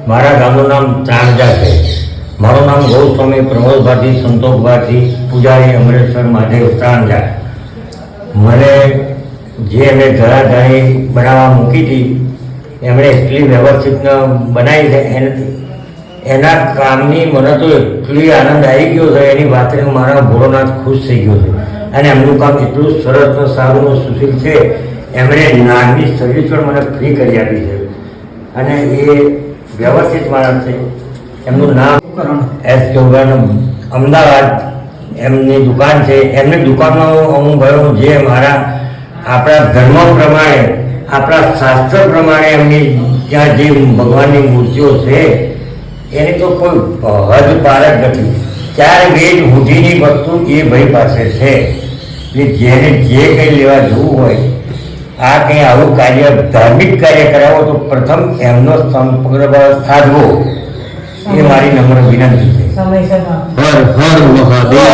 મારા ગામનું નામ ત્રાણજા છે. મારું નામ ગૌસ્વામી પ્રમોદભાઈ સંતોષભાઈ પૂજારી અમરેશ્વર મહાદેવ ત્રાણજા. મને જે એમણે ધરાધારી બનાવવા મૂકી હતી એમણે એટલી વ્યવસ્થિત બનાવી છે એના કામની મને તો એટલી આનંદ આવી ગયો છે એની વાતને મારા ભોળોનાથ ખુશ થઈ ગયો છે. અને એમનું કામ એટલું સરસ ને સારું ને સુશીલ છે. એમણે નાની સર્વિસ પણ મને ફ્રી કરી આપી છે અને એ વ્યવસ્થિત માણસ છે. એમનું નામ એસ ચૌહાણ, અમદાવાદ એમની દુકાન છે. એમની દુકાનમાં હું ગયો જે મારા આપણા ધર્મ પ્રમાણે આપણા શાસ્ત્ર પ્રમાણે એમની ત્યાં જે ભગવાનની મૂર્તિઓ છે એની તો કોઈ હદ પાર જ નથી. 4 વેદ સુધીની વસ્તુ એ ભાઈ પાસે છે. જેને જે કંઈ લેવા જવું હોય આ કંઈ આવું કાર્ય ધાર્મિક કાર્ય કરાવો તો પ્રથમ એમનો સંપર્ક સાધવો એ મારી નમ્ર વિનંતી છે. હર હર મહાદેવ.